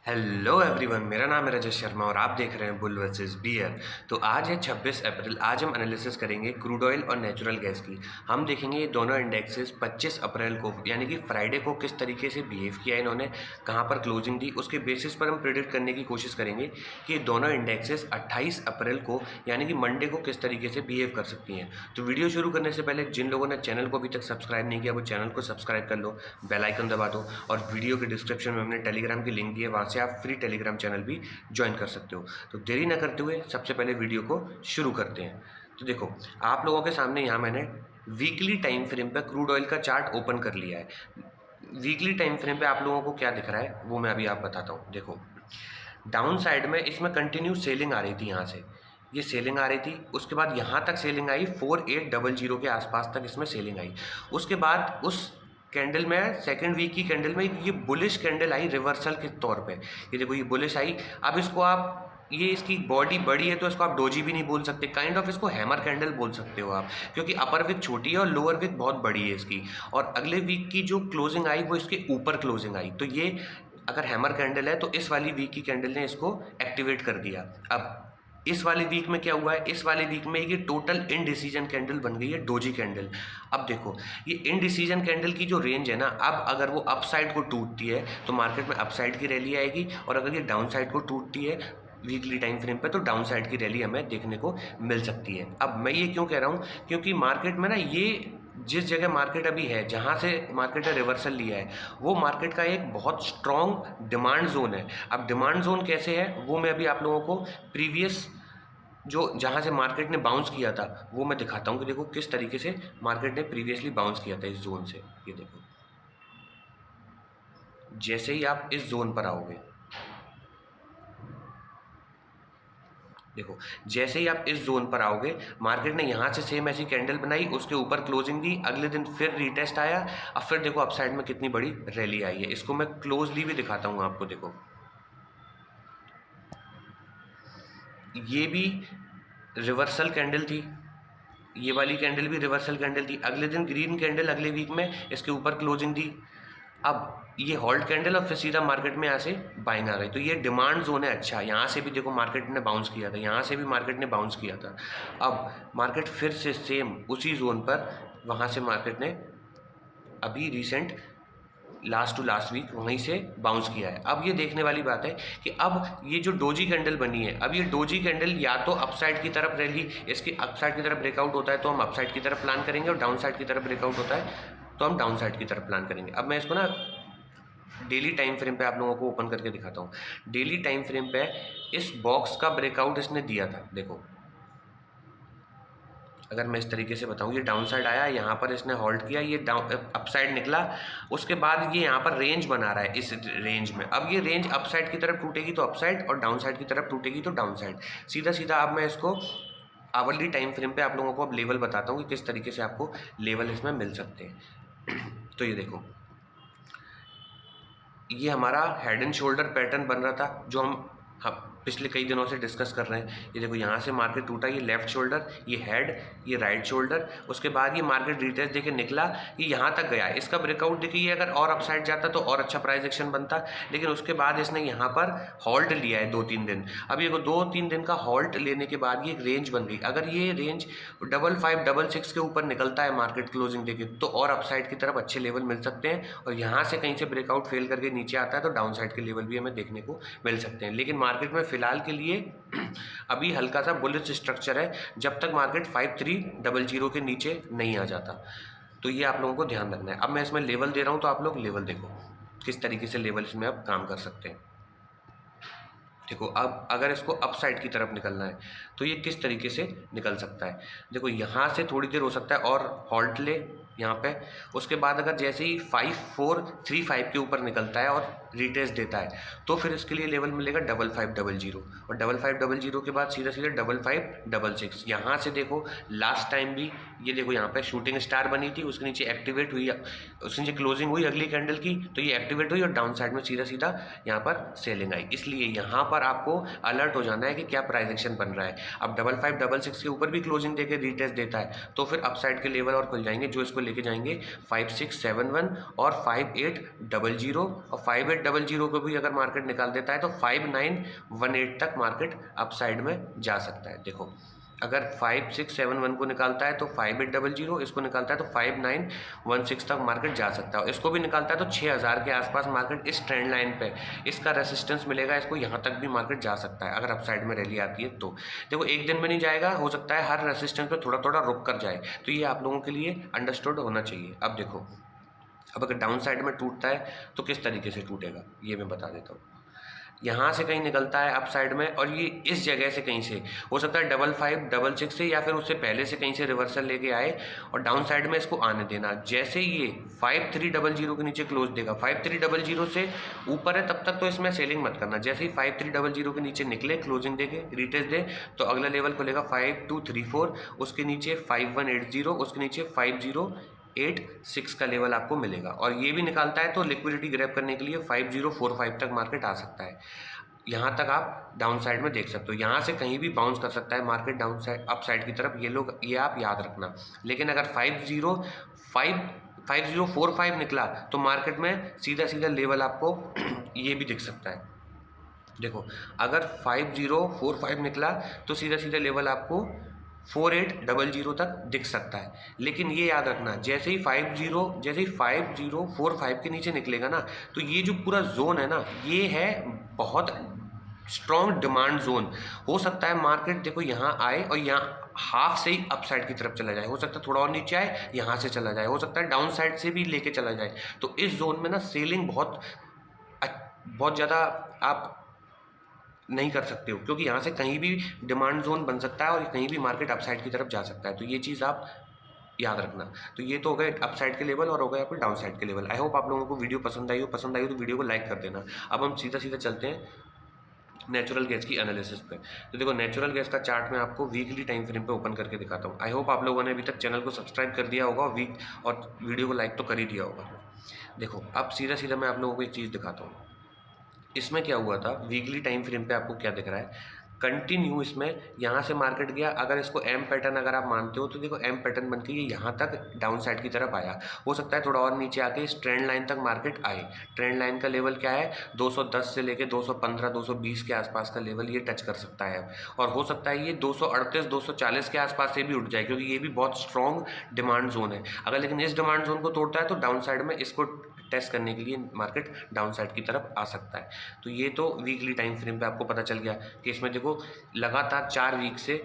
Hello everyone, मेरा नाम है रजत शर्मा और आप देख रहे हैं बुल वर्सेस बियर। तो आज है 26 अप्रैल। आज हम एनालिसिस करेंगे क्रूड ऑयल और नेचुरल गैस की। हम देखेंगे ये दोनों इंडेक्सेस 25 अप्रैल को यानी कि फ्राइडे को किस तरीके से बिहेव किया इन्होंने, कहां पर क्लोजिंग दी, उसके बेसिस पर हम प्रिडिक्ट करने की कोशिश करेंगे कि ये दोनों इंडेक्सेस 28 अप्रैल को यानी कि मंडे को किस तरीके से बिहेव कर सकती हैं। तो वीडियो शुरू करने से पहले जिन लोगों ने चैनल को अभी तक सब्सक्राइब नहीं किया वो चैनल को सब्सक्राइब कर लो, बेल आइकन दबा दो और वीडियो के डिस्क्रिप्शन में हमने टेलीग्राम की लिंक दी है, वहाँ से आप फ्री टेलीग्राम चैनल भी ज्वाइन कर सकते हो। तो देरी न करते हुए सबसे पहले वीडियो को शुरू करते हैं। तो देखो, आप लोगों के सामने यहाँ मैंने वीकली टाइम फ्रेम पे क्रूड ऑयल का चार्ट ओपन कर लिया है। वीकली टाइम फ्रेम पे आप लोगों को क्या दिख रहा है वो मैं अभी आप बताता हूँ। देखो, डाउन साइड में इसमें कंटिन्यू सेलिंग आ रही थी, यहाँ से ये सेलिंग आ रही थी, उसके बाद यहाँ तक सेलिंग आई 4800 के आसपास तक इसमें सेलिंग आई। उसके बाद उस कैंडल में सेकंड वीक की कैंडल में ये बुलिश कैंडल आई रिवर्सल के तौर पे। ये देखो, ये बुलिश आई। अब इसको आप, ये इसकी बॉडी बड़ी है तो इसको आप डोजी भी नहीं बोल सकते, काइंड ऑफ इसको हैमर कैंडल बोल सकते हो आप, क्योंकि अपर विक छोटी है और लोअर विक बहुत बड़ी है इसकी। और अगले वीक की जो क्लोजिंग आई वो इसके ऊपर क्लोजिंग आई। तो ये अगर हैमर कैंडल है तो इस वाली वीक की कैंडल ने इसको एक्टिवेट कर दिया। अब इस वाले वीक में क्या हुआ है, इस वाले वीक में ये टोटल इनडिसीजन कैंडल बन गई है, डोजी कैंडल। अब देखो, ये इनडिसीजन कैंडल की जो रेंज है ना, अब अगर वो अपसाइड को टूटती है तो मार्केट में अपसाइड की रैली आएगी, और अगर ये डाउन साइड को टूटती है वीकली टाइम फ्रेम पे तो डाउन साइड की रैली हमें देखने को मिल सकती है। अब मैं ये क्यों कह रहा हूँ, क्योंकि मार्केट में ना, ये जिस जगह मार्केट अभी है, जहाँ से मार्केट ने रिवर्सल लिया है, वो मार्केट का एक बहुत स्ट्रॉन्ग डिमांड जोन है। अब डिमांड जोन कैसे है वो मैं अभी आप लोगों को प्रीवियस जो जहाँ से मार्केट ने बाउंस किया था वो मैं दिखाता हूँ कि देखो किस तरीके से मार्केट ने प्रीवियसली बाउंस किया था इस जोन से। ये देखो, जैसे ही आप इस जोन पर आओगे, देखो जैसे ही आप इस जोन पर आओगे, मार्केट ने यहाँ से सेम ऐसी कैंडल बनाई, उसके ऊपर क्लोजिंग दी, अगले दिन फिर रीटेस्ट आया। अब फिर देखो अपसाइड में कितनी बड़ी रैली आई है। इसको मैं क्लोजली भी दिखाता हूँ आपको। देखो, ये भी रिवर्सल कैंडल थी, ये वाली कैंडल भी रिवर्सल कैंडल थी। अगले दिन ग्रीन कैंडल अगले वीक में इसके ऊपर क्लोजिंग दी। अब ये होल्ड कैंडल और फिर सीधा मार्केट में यहाँ से बाइंग आ गई। तो ये डिमांड जोन है। अच्छा, यहाँ से भी देखो मार्केट ने बाउंस किया था, यहाँ से भी मार्केट ने बाउंस किया था। अब मार्केट फिर से सेम उसी जोन पर, वहाँ से मार्केट ने अभी recent last two last week वहीं से बाउंस किया है। अब ये देखने वाली बात है कि अब ये जो डोजी कैंडल बनी है, अब ये डोजी कैंडल या तो अपसाइड की तरफ रैली, इसकी अपसाइड की तरफ ब्रेकआउट होता है तो हम अपसाइड की तरफ प्लान करेंगे, और डाउन साइड की तरफ ब्रेकआउट होता है तो हम डाउन साइड की तरफ प्लान करेंगे। अब मैं इसको ना डेली टाइम फ्रेम पे आप लोगों को ओपन करके दिखाता हूँ। डेली टाइम फ्रेम पे इस बॉक्स का ब्रेकआउट इसने दिया था। देखो, अगर मैं इस तरीके से बताऊँ, ये डाउन साइड आया, यहाँ पर इसने होल्ड किया, ये डाउन अपसाइड निकला, उसके बाद ये यहाँ पर रेंज बना रहा है। इस रेंज में अब ये रेंज अपसाइड की तरफ टूटेगी तो अपसाइड, और डाउन साइड की तरफ टूटेगी तो डाउन साइड। सीधा सीधा अब मैं इसको आवरली टाइम फ्रेम पे आप लोगों को अब लेवल बताता हूँ कि किस तरीके से आपको लेवल इसमें मिल सकते हैं। तो ये देखो, ये हमारा हेड एंड शोल्डर पैटर्न बन रहा था जो हम पिछले कई दिनों से डिस्कस कर रहे हैं। ये देखो, यहाँ से मार्केट टूटा, ये लेफ्ट शोल्डर, ये हेड, ये राइट शोल्डर, उसके बाद ये मार्केट रिटेस्ट देके निकला, ये यहाँ तक गया। इसका ब्रेकआउट देखिए, ये अगर और अपसाइड जाता तो और अच्छा प्राइस एक्शन बनता, लेकिन उसके बाद इसने यहाँ पर हॉल्ट लिया है 2-3 दिन। अब ये 2-3 दिन का हॉल्ट लेने के बाद ये एक रेंज बन गई। अगर ये रेंज 5566 के ऊपर निकलता है मार्केट क्लोजिंग देके तो और अपसाइड की तरफ अच्छे लेवल मिल सकते हैं, और यहाँ से कहीं से ब्रेकआउट फेल करके नीचे आता है तो डाउन साइड के लेवल भी हमें देखने को मिल सकते हैं। लेकिन मार्केट में फिलहाल के लिए अभी हल्का सा बुलिश स्ट्रक्चर है जब तक मार्केट 5300 के नीचे नहीं आ जाता। तो ये आप लोगों को ध्यान रखना है। अब मैं इसमें लेवल दे रहा हूँ तो आप लोग लेवल देखो किस तरीके से लेवल इसमें आप काम कर सकते हैं। देखो, अब अगर इसको अप साइड की तरफ निकलना है तो ये किस तरीके से निकल सकता है। देखो, यहाँ से थोड़ी देर हो सकता है और हॉल्ट ले यहाँ पे, उसके बाद अगर जैसे ही 5435 के ऊपर निकलता है और रिटेस्ट देता है तो फिर इसके लिए लेवल मिलेगा 5500, और 5500 के बाद सीधा सीधा 5566। यहाँ से देखो लास्ट टाइम भी ये देखो, यहाँ पे शूटिंग स्टार बनी थी, उसके नीचे एक्टिवेट हुई, उसके नीचे क्लोजिंग हुई अगली कैंडल की तो ये एक्टिवेट हुई और डाउन साइड में सीधा सीधा यहाँ पर सेलिंग आई। इसलिए यहाँ पर आपको अलर्ट हो जाना है कि क्या प्राइस एक्शन बन रहा है। अब 5566 के ऊपर भी क्लोजिंग देके रीटेस्ट देता है तो फिर अपसाइड के लेवल और खुल जाएंगे जो इसको लेके जाएंगे 5671 और 5800, और 5800 को भी अगर मार्केट निकाल देता है तो 5918 तक मार्केट अपसाइड में जा सकता है। देखो अगर 5671 को निकालता है तो 5800, इसको निकालता है तो 5916 तक मार्केट जा सकता है। इसको भी निकालता है तो 6000 के आसपास मार्केट इस ट्रेंड लाइन पे इसका रेसिस्टेंस मिलेगा, इसको यहाँ तक भी मार्केट जा सकता है अगर अपसाइड में रैली आती है तो। देखो एक दिन में नहीं जाएगा, हो सकता है हर रेसिस्टेंस पे थोड़ा थोड़ा रुक कर जाए, तो ये आप लोगों के लिए अंडरस्टूड होना चाहिए। अब देखो अब अगर डाउन साइड में टूटता है तो किस तरीके से टूटेगा ये मैं बता देता हूँ। यहाँ से कहीं निकलता है अप साइड में और ये इस जगह से कहीं से हो सकता है 5566 से या फिर उससे पहले से कहीं से रिवर्सल लेके आए और डाउन साइड में इसको आने देना। जैसे ये 5300 के नीचे क्लोज देगा, 5300 से ऊपर है तब तक तो इसमें सेलिंग मत करना। जैसे ही 5300 के नीचे निकले, क्लोजिंग देके रिटेस्ट दे, तो अगला लेवल खुलेगा 5234, उसके नीचे 5180, उसके नीचे 5086 का लेवल आपको मिलेगा। और ये भी निकालता है तो लिक्विडिटी ग्रैब करने के लिए 5045 तक मार्केट आ सकता है। यहाँ तक आप डाउन साइड में देख सकते हो, यहाँ से कहीं भी बाउंस कर सकता है market down side up side की तरफ, ये आप याद रखना। लेकिन अगर 5045 निकला तो मार्केट में सीधा सीधा लेवल आपको ये भी दिख सकता है। देखो अगर 5045 निकला तो सीधा सीधा लेवल आपको 4800 तक दिख सकता है। लेकिन ये याद रखना, जैसे ही 5045 के नीचे निकलेगा ना, तो ये जो पूरा जोन है ना, ये है बहुत स्ट्रॉन्ग डिमांड जोन। हो सकता है मार्केट देखो यहाँ आए और यहाँ हाफ से ही अप साइड की तरफ चला जाए, हो सकता है थोड़ा और नीचे आए यहाँ से चला जाए, हो सकता है डाउन साइड से भी लेके चला जाए। तो इस जोन में ना सेलिंग बहुत ज़्यादा आप नहीं कर सकते हो, क्योंकि यहाँ से कहीं भी डिमांड जोन बन सकता है और कहीं भी मार्केट अपसाइड की तरफ जा सकता है। तो ये चीज़ आप याद रखना। तो ये तो हो गए अपसाइड के लेवल और हो गए आपके डाउन साइड के लेवल। आई होप आप लोगों को वीडियो पसंद आई हो तो वीडियो को लाइक कर देना। अब हम सीधा सीधा चलते हैं नेचुरल गैस की एनालिसिस पे। तो देखो नेचुरल गैस का चार्ट मैं आपको वीकली टाइम फ्रेम पे ओपन करके दिखाता हूँ। आई होप आप लोगों ने अभी तक चैनल को सब्सक्राइब कर दिया होगा और वीडियो को लाइक तो कर ही दिया होगा। देखो अब सीधा सीधा मैं आप लोगों को एक चीज़ दिखाता हूँ। इसमें क्या हुआ था, वीकली टाइम फ्रेम पे आपको क्या दिख रहा है, कंटिन्यू इसमें यहाँ से मार्केट गया। अगर इसको एम पैटर्न अगर आप मानते हो तो देखो एम पैटर्न बनके ये यहाँ तक डाउन साइड की तरफ आया। हो सकता है थोड़ा और नीचे आके इस ट्रेंड लाइन तक मार्केट आए। ट्रेंड लाइन का लेवल क्या है, 210 से लेके 215 220 के आसपास का लेवल ये टच कर सकता है। और हो सकता है ये 238 240 के आसपास से भी उठ जाए, क्योंकि ये भी बहुत स्ट्रॉन्ग डिमांड जोन है। अगर लेकिन इस डिमांड जोन को तोड़ता है तो डाउन साइड में इसको टेस्ट करने के लिए मार्केट डाउन साइड की तरफ आ सकता है। तो ये तो वीकली टाइम फ्रेम पे आपको पता चल गया कि इसमें देखो लगातार 4 वीक से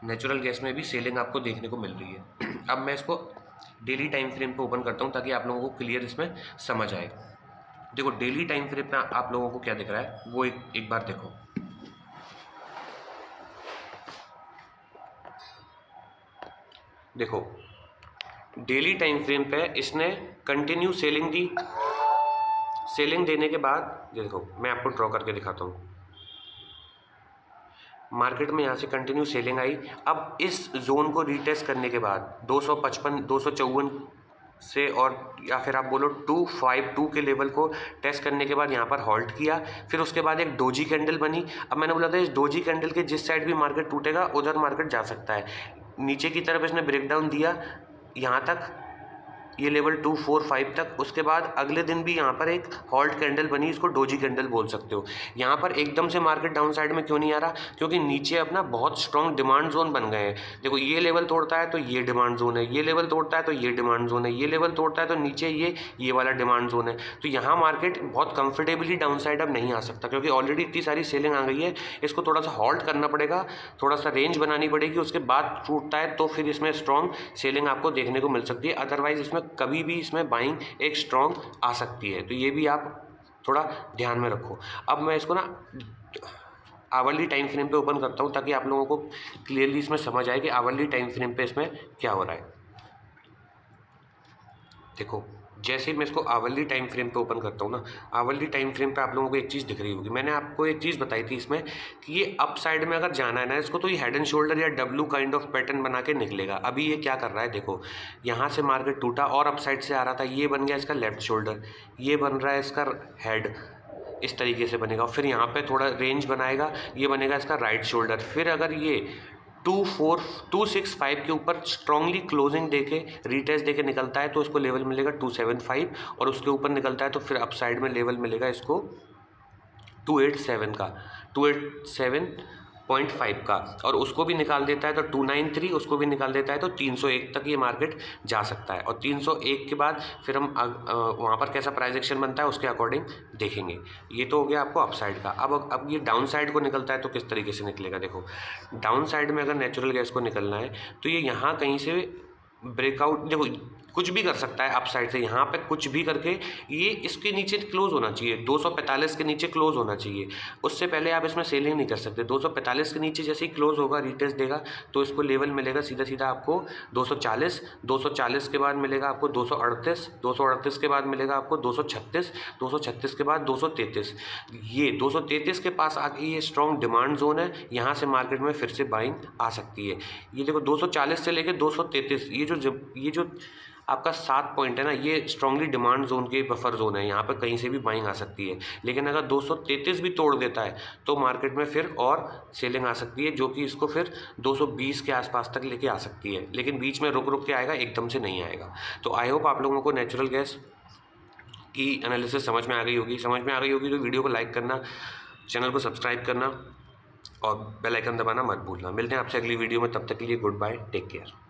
नेचुरल गैस में भी सेलिंग आपको देखने को मिल रही है। अब मैं इसको डेली टाइम फ्रेम पे ओपन करता हूँ ताकि आप लोगों को क्लियर इसमें समझ आए। देखो डेली टाइम फ्रेम पे आप लोगों को क्या दिख रहा है वो एक बार देखो। देखो डेली टाइम फ्रेम पे इसने कंटिन्यू सेलिंग दी। सेलिंग देने के बाद देखो मैं आपको ड्रॉ करके दिखाता हूँ। मार्केट में यहाँ से कंटिन्यू सेलिंग आई। अब इस जोन को रीटेस्ट करने के बाद 255 254 से और या फिर आप बोलो 252 के लेवल को टेस्ट करने के बाद यहाँ पर हॉल्ट किया। फिर उसके बाद एक डोजी कैंडल बनी। अब मैंने बोला था इस डोजी कैंडल के जिस साइड भी मार्केट टूटेगा उधर मार्केट जा सकता है। नीचे की तरफ इसने ब्रेकडाउन दिया यहाँ तक, ये लेवल 245 तक। उसके बाद अगले दिन भी यहाँ पर एक हॉल्ट कैंडल बनी, इसको डोजी कैंडल बोल सकते हो। यहाँ पर एकदम से मार्केट डाउन साइड में क्यों नहीं आ रहा, क्योंकि नीचे अपना बहुत स्ट्रॉन्ग डिमांड जोन बन गए हैं। देखो ये लेवल तोड़ता है तो ये डिमांड जोन है, ये लेवल तोड़ता है तो ये डिमांड जोन है, ये लेवल तोड़ता है तो नीचे ये वाला डिमांड जोन है। तो यहाँ मार्केट बहुत कंफर्टेबली डाउन साइड अब नहीं आ सकता, क्योंकि ऑलरेडी इतनी सारी सेलिंग आ गई है। इसको थोड़ा सा हॉल्ट करना पड़ेगा, थोड़ा सा रेंज बनानी पड़ेगी, उसके बाद टूटता है तो फिर इसमें स्ट्रॉन्ग सेलिंग आपको देखने को मिल सकती है। अदरवाइज इसमें कभी भी इसमें बाइंग एक स्ट्रॉन्ग आ सकती है। तो ये भी आप थोड़ा ध्यान में रखो। अब मैं इसको ना आवरली टाइम फ्रेम पे ओपन करता हूँ ताकि आप लोगों को क्लियरली इसमें समझ आए कि आवरली टाइम फ्रेम पे इसमें क्या हो रहा है। देखो जैसे ही मैं इसको आवरली टाइम फ्रेम पे ओपन करता हूँ ना, आवरली टाइम फ्रेम पे आप लोगों को एक चीज़ दिख रही होगी। मैंने आपको एक चीज़ बताई थी इसमें कि ये अप साइड में अगर जाना है ना इसको, तो ये हेड एंड शोल्डर या डब्लू काइंड ऑफ पैटर्न बना के निकलेगा। अभी ये क्या कर रहा है, देखो यहाँ से मार्केट टूटा और अप साइड से आ रहा था, ये बन गया इसका लेफ्ट शोल्डर, ये बन रहा है इसका हेड, इस तरीके से बनेगा। फिर यहाँ पर थोड़ा रेंज बनाएगा, ये बनेगा इसका राइट शोल्डर। फिर अगर ये 265 के ऊपर स्ट्रांगली क्लोजिंग देके रीटेस्ट देके निकलता है तो इसको लेवल मिलेगा 275, और उसके ऊपर निकलता है तो फिर अपसाइड में लेवल मिलेगा इसको 287 का, 287.5 का, और उसको भी निकाल देता है तो 293, उसको भी निकाल देता है तो 301 तक ये मार्केट जा सकता है। और 301 के बाद फिर हम वहाँ पर कैसा प्राइस एक्शन बनता है उसके अकॉर्डिंग देखेंगे। ये तो हो गया आपको अपसाइड का। अब ये डाउन साइड को निकलता है तो किस तरीके से निकलेगा। देखो डाउन साइड में अगर नेचुरल गैस को निकलना है तो ये यहाँ कहीं से ब्रेकआउट, देखो कुछ भी कर सकता है अपसाइड से, यहाँ पे कुछ भी करके ये इसके नीचे क्लोज होना चाहिए, 245 के नीचे क्लोज होना चाहिए। उससे पहले आप इसमें सेलिंग नहीं कर सकते। 245 के नीचे जैसे ही क्लोज होगा, रीटेस्ट देगा, तो इसको लेवल मिलेगा सीधा सीधा आपको 240, 240 के बाद मिलेगा आपको 238, 238 के बाद मिलेगा आपको 236, 236 के बाद 233। ये 233 के पास आके ये स्ट्रॉन्ग डिमांड जोन है, यहाँ से मार्केट में फिर से बाइंग आ सकती है। ये देखो 240 से लेकर 233, ये जो आपका 7 पॉइंट है ना, ये स्ट्रांगली डिमांड जोन के बफर जोन है, यहाँ पर कहीं से भी बाइंग आ सकती है। लेकिन अगर 233 भी तोड़ देता है तो मार्केट में फिर और सेलिंग आ सकती है, जो कि इसको फिर 220 के आसपास तक लेके आ सकती है। लेकिन बीच में रुक रुक के आएगा, एकदम से नहीं आएगा। तो आई होप आप लोगों को नेचुरल गैस की एनालिसिस समझ में आ गई होगी। समझ में आ गई होगी तो वीडियो को लाइक करना, चैनल को सब्सक्राइब करना और बेल आइकन दबाना मत भूलना। मिलते हैं आपसे अगली वीडियो में, तब तक के लिए गुड बाय, टेक केयर।